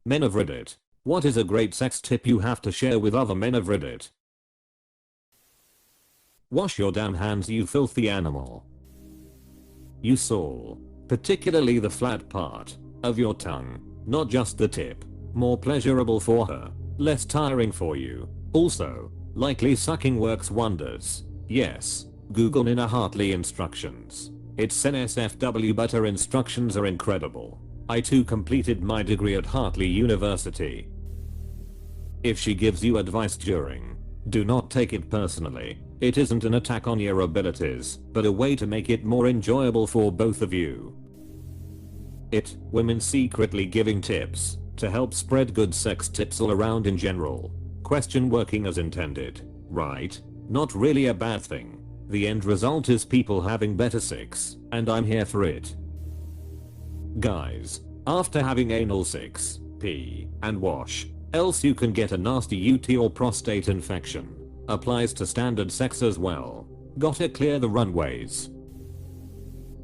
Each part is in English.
Men of Reddit. What is a great sex tip you have to share with other men of Reddit? Wash your damn hands, you filthy animal. You saw, particularly the flat part of your tongue, not just the tip. More pleasurable for her, less tiring for you. Also, likely sucking works wonders. Yes, Google Nina Hartley instructions. It's NSFW, but her instructions are incredible. I too completed my degree at Hartley University. If she gives you advice during, do not take it personally. It isn't an attack on your abilities, but a way to make it more enjoyable for both of you. Women secretly giving tips to help spread good sex tips all around in general. Question working as intended, right? Not really a bad thing. The end result is people having better sex, and I'm here for it. Guys, after having anal sex, pee and wash, else you can get a nasty UT or prostate infection. Applies to standard sex as well. Gotta clear the runways.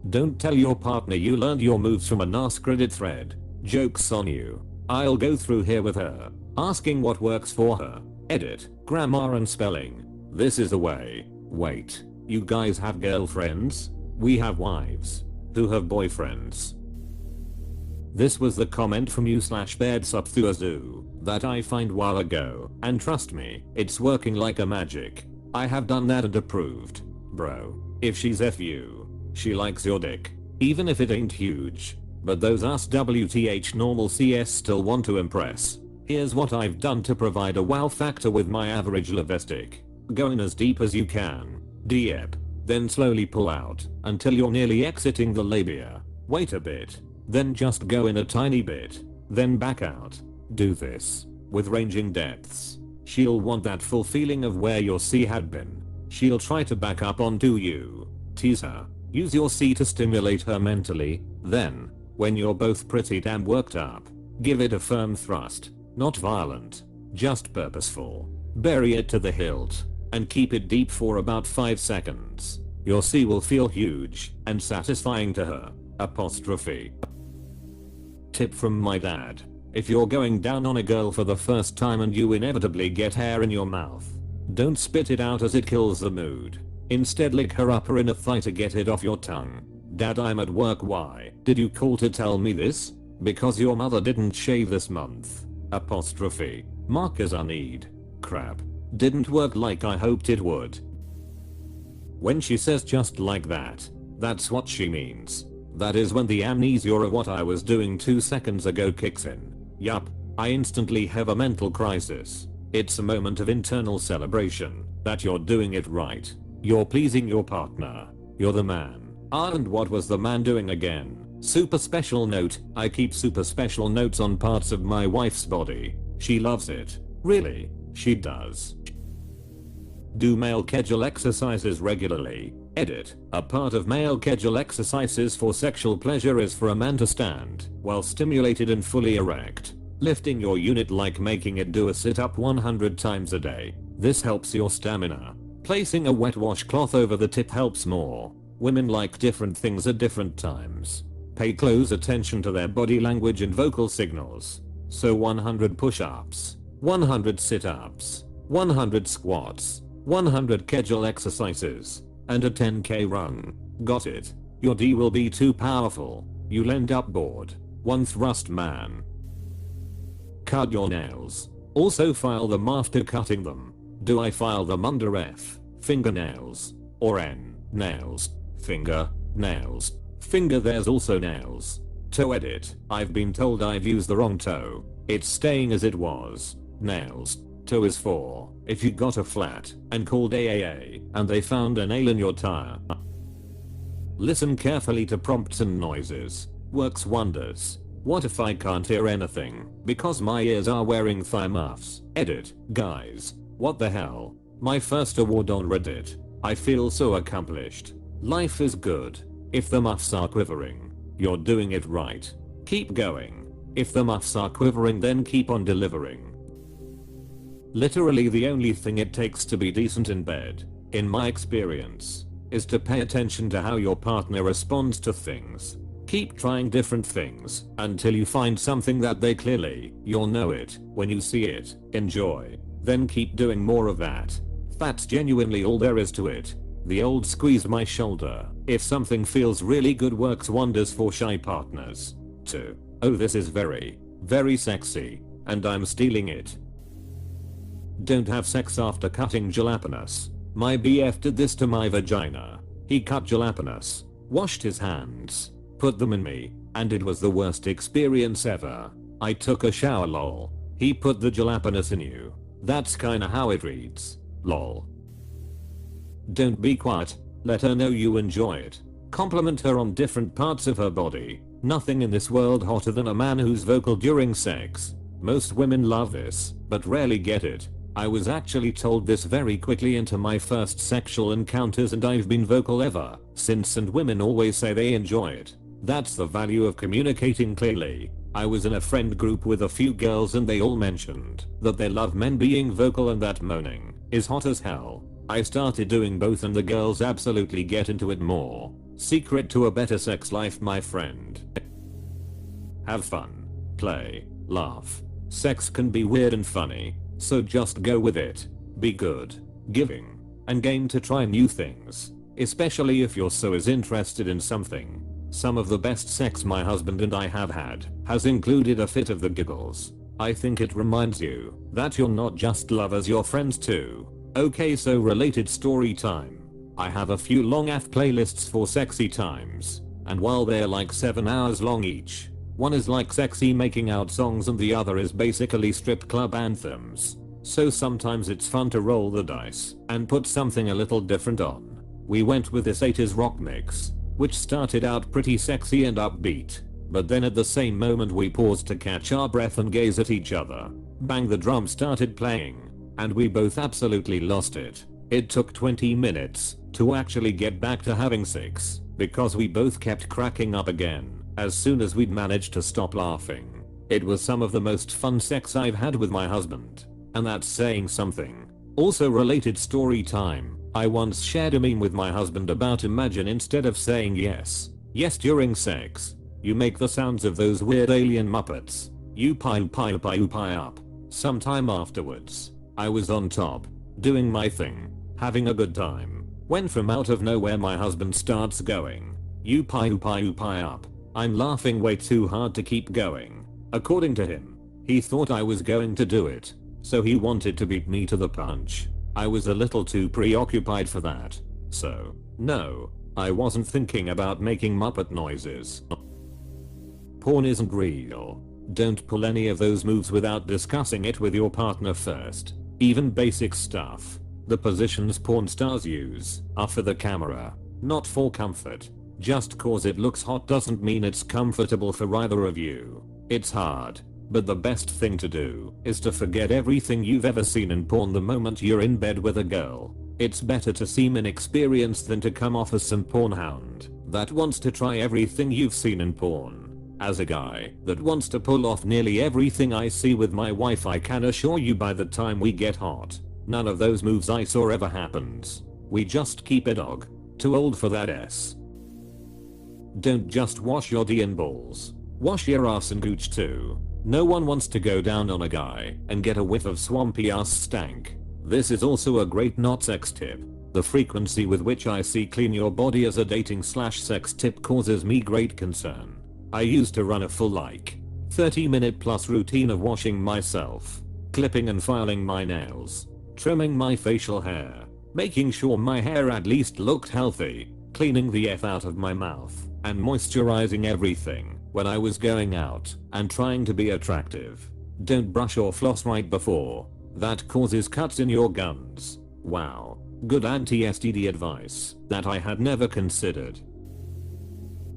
Don't tell your partner you learned your moves from an askreddit thread. Joke's on you. I'll go through here with her, asking what works for her. Edit, grammar and spelling. This is the way. Wait, you guys have girlfriends? We have wives. Who have boyfriends? This was the comment from u/bedsupthuazu that I find while ago, and trust me, it's working like a magic. I have done that and approved. Bro, if she's FU, she likes your dick. Even if it ain't huge. But those us WTH normal CS still want to impress. Here's what I've done to provide a wow factor with my average lavestic. Go in as deep as you can. Dep. Then slowly pull out until you're nearly exiting the labia. Wait a bit. Then just go in a tiny bit. Then back out. Do this with ranging depths. She'll want that full feeling of where your C had been. She'll try to back up onto you. Tease her. Use your C to stimulate her mentally. Then, when you're both pretty damn worked up, give it a firm thrust. Not violent. Just purposeful. Bury it to the hilt. And keep it deep for about 5 seconds. Your C will feel huge and satisfying to her. Apostrophe. Tip from my dad. If you're going down on a girl for the first time and you inevitably get hair in your mouth, don't spit it out as it kills the mood. Instead lick her upper inner thigh to get it off your tongue. Dad, I'm at work. Why did you call to tell me this? Because your mother didn't shave this month. Apostrophe. Markers I need. Crap. Didn't work like I hoped it would. When she says just like that, that's what she means. That is when the amnesia or what I was doing 2 seconds ago kicks in. Yup, I instantly have a mental crisis. It's a moment of internal celebration that you're doing it right. You're pleasing your partner. You're the man. And what was the man doing again? Super special note, I keep super special notes on parts of my wife's body. She loves it. Really, she does. Do male kegel exercises regularly. Edit. A part of male kegel exercises for sexual pleasure is for a man to stand while stimulated and fully erect, lifting your unit like making it do a sit-up 100 times a day. This helps your stamina. Placing a wet washcloth over the tip helps more. Women like different things at different times. Pay close attention to their body language and vocal signals. So 100 push-ups, 100 sit-ups, 100 squats, 100 kegel exercises, and a 10k run. Got it? Your D will be too powerful. You'll end up bored. One thrust man. Cut your nails. Also file them after cutting them. Do I file them under F, fingernails, or N, nails, finger, nails, finger? There's also nails. Toe. Edit. I've been told I've used the wrong toe. It's staying as it was. Nails. Toe is for if you got a flat and called AAA and they found a nail in your tire. Listen carefully to prompts and noises. Works wonders. What if I can't hear anything because my ears are wearing thigh muffs? Edit. Guys, what the hell? My first award on Reddit. I feel so accomplished. Life is good. If the muffs are quivering, you're doing it right. Keep going. If the muffs are quivering, then keep on delivering. Literally the only thing it takes to be decent in bed, in my experience, is to pay attention to how your partner responds to things. Keep trying different things until you find something that they clearly, you'll know it when you see it, enjoy. Then keep doing more of that. That's genuinely all there is to it. The old squeeze my shoulder if something feels really good works wonders for shy partners. 2. Oh, this is very, very sexy, and I'm stealing it. Don't have sex after cutting jalapenos. My BF did this to my vagina. He cut jalapenos, washed his hands, put them in me, and it was the worst experience ever. I took a shower lol. He put the jalapenos in you. That's kinda how it reads. Lol. Don't be quiet. Let her know you enjoy it. Compliment her on different parts of her body. Nothing in this world hotter than a man who's vocal during sex. Most women love this, but rarely get it. I was actually told this very quickly into my first sexual encounters, and I've been vocal ever since, and women always say they enjoy it. That's the value of communicating clearly. I was in a friend group with a few girls and they all mentioned that they love men being vocal and that moaning is hot as hell. I started doing both and the girls absolutely get into it more. Secret to a better sex life, my friend. Have fun. Play. Laugh. Sex can be weird and funny, so just go with it. Be good, giving, and game to try new things, especially if you're so interested in something. Some of the best sex my husband and I have had has included a fit of the giggles. I think it reminds you that you're not just lovers, you're friends too. Okay, so related story time. I have a few long AF playlists for sexy times, and while they're like 7 hours long each, one is like sexy making out songs and the other is basically strip club anthems. So sometimes it's fun to roll the dice and put something a little different on. We went with this 80s rock mix, which started out pretty sexy and upbeat, but then at the same moment we paused to catch our breath and gaze at each other. Bang, the drum started playing, and we both absolutely lost it. It took 20 minutes to actually get back to having sex, because we both kept cracking up again as soon as we'd managed to stop laughing. It was some of the most fun sex I've had with my husband, and that's saying something. Also related story time. I once shared a meme with my husband about imagine instead of saying yes during sex, you make the sounds of those weird alien muppets. You pie up. Sometime afterwards, I was on top, doing my thing, having a good time, when from out of nowhere my husband starts going, you pie up. I'm laughing way too hard to keep going. According to him, he thought I was going to do it, so he wanted to beat me to the punch. I was a little too preoccupied for that, so, no, I wasn't thinking about making Muppet noises. Porn isn't real. Don't pull any of those moves without discussing it with your partner first. Even basic stuff. The positions porn stars use are for the camera, not for comfort. Just cause it looks hot doesn't mean it's comfortable for either of you. It's hard, but the best thing to do is to forget everything you've ever seen in porn the moment you're in bed with a girl. It's better to seem inexperienced than to come off as some porn hound that wants to try everything you've seen in porn. As a guy that wants to pull off nearly everything I see with my wife, I can assure you by the time we get hot, none of those moves I saw ever happens. We just keep it dog. Too old for that S. Don't just wash your D and balls. Wash your ass and gooch too. No one wants to go down on a guy and get a whiff of swampy ass stank. This is also a great not sex tip. The frequency with which I see clean your body as a dating/sex tip causes me great concern. I used to run a full 30-minute plus routine of washing myself, clipping and filing my nails, trimming my facial hair, making sure my hair at least looked healthy, cleaning the F out of my mouth, and moisturizing everything when I was going out and trying to be attractive. Don't brush or floss right before. That causes cuts in your gums. Wow. Good anti-STD advice that I had never considered.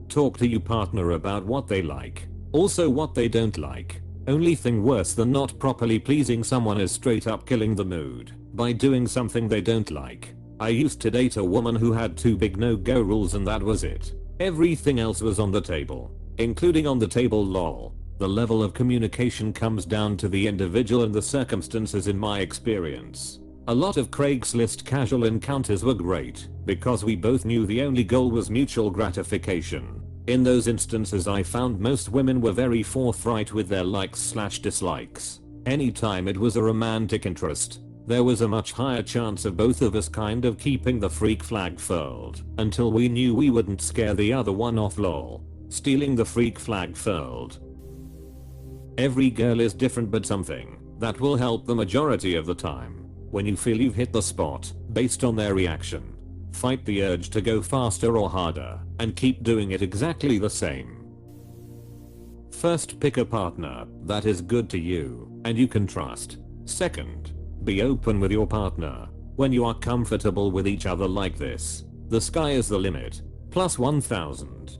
Talk to your partner about what they like, also what they don't like. Only thing worse than not properly pleasing someone is straight up killing the mood by doing something they don't like. I used to date a woman who had 2 big no-go rules and that was it. Everything else was on the table, including on the table lol. The level of communication comes down to the individual and the circumstances in my experience. A lot of Craigslist casual encounters were great because we both knew the only goal was mutual gratification. In those instances I found most women were very forthright with their likes/dislikes. Anytime it was a romantic interest, there was a much higher chance of both of us kind of keeping the freak flag furled until we knew we wouldn't scare the other one off. Lol. Stealing the freak flag furled. Every girl is different, but something that will help the majority of the time. When you feel you've hit the spot, based on their reaction, fight the urge to go faster or harder and keep doing it exactly the same. First, pick a partner that is good to you and you can trust. Second, be open with your partner. When you are comfortable with each other like this, the sky is the limit. Plus 1000.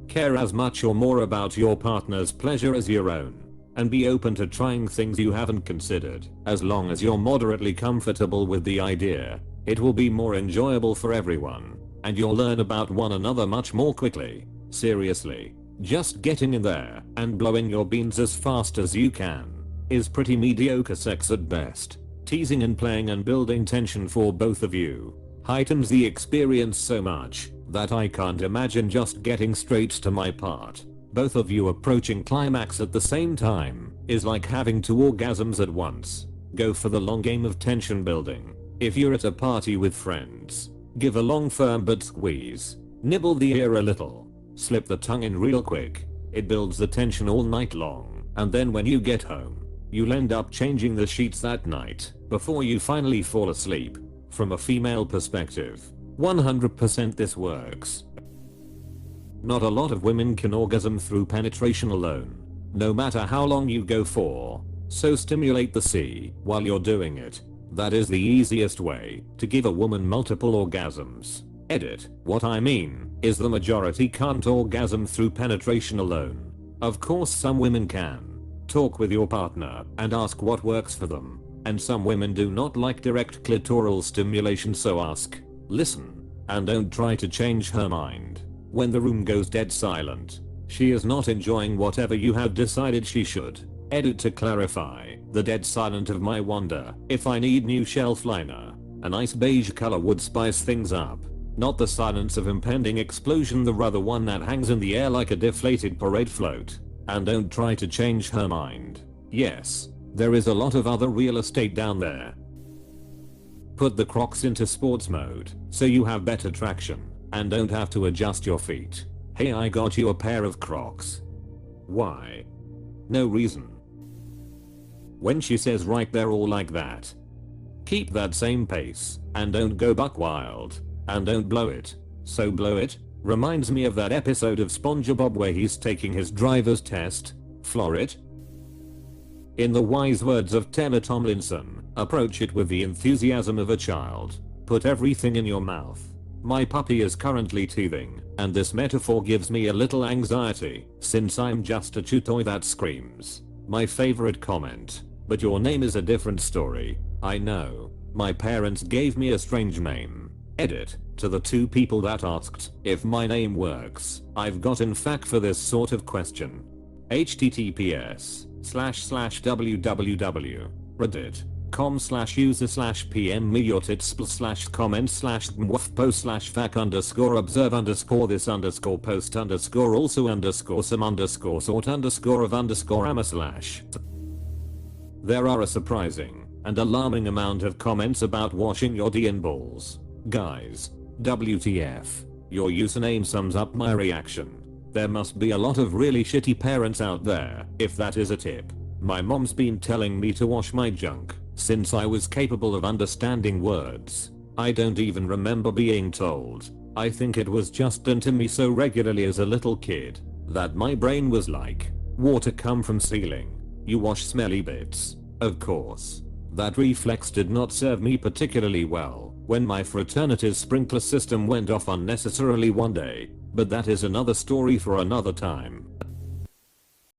Care as much or more about your partner's pleasure as your own, and be open to trying things you haven't considered. As long as you're moderately comfortable with the idea, it will be more enjoyable for everyone, and you'll learn about one another much more quickly. Seriously, just getting in there and blowing your beans as fast as you can is pretty mediocre sex at best. Teasing and playing and building tension for both of you heightens the experience so much that I can't imagine just getting straight to my part. Both of you approaching climax at the same time is like having two orgasms at once. Go for the long game of tension building. If you're at a party with friends, give a long firm butt squeeze. Nibble the ear a little. Slip the tongue in real quick. It builds the tension all night long, and then when you get home, you'll end up changing the sheets that night before you finally fall asleep. From a female perspective, 100% this works. Not a lot of women can orgasm through penetration alone, no matter how long you go for, so stimulate the C while you're doing it. That is the easiest way to give a woman multiple orgasms. Edit. What I mean is the majority can't orgasm through penetration alone. Of course some women can. Talk with your partner and ask what works for them. And some women do not like direct clitoral stimulation, so ask, listen, and don't try to change her mind. When the room goes dead silent, she is not enjoying whatever you have decided she should. Edit. To clarify, the dead silent of my wonder if I need new shelf liner. A nice beige color would spice things up. Not the silence of impending explosion, the rather one that hangs in the air like a deflated parade float. And don't try to change her mind. Yes, there is a lot of other real estate down there. Put the Crocs into sports mode so you have better traction and don't have to adjust your feet. Hey, I got you a pair of Crocs. Why? No reason. When she says right, they're all like that. Keep that same pace and don't go buck wild, and don't blow it. So blow it reminds me of that episode of SpongeBob where he's taking his driver's test. Floor it. In the wise words of Taylor Tomlinson, approach it with the enthusiasm of a child. Put everything in your mouth. My puppy is currently teething, and this metaphor gives me a little anxiety since I'm just a chew toy that screams. My favorite comment, but your name is a different story. I know. My parents gave me a strange name. Edit. To the two people that asked if my name works, I've got in fact for this sort of question. https://www.reddit.com/user/pm me your tits/comment/fac_observe_post_also_some_sort_ama/. There are a surprising and alarming amount of comments about washing your D in balls. Guys, WTF, your username sums up my reaction. There must be a lot of really shitty parents out there, if that is a tip. My mom's been telling me to wash my junk since I was capable of understanding words. I don't even remember being told. I think it was just done to me so regularly as a little kid that my brain was like, water come from ceiling. You wash smelly bits. Of course. That reflex did not serve me particularly well when my fraternity's sprinkler system went off unnecessarily one day, but that is another story for another time.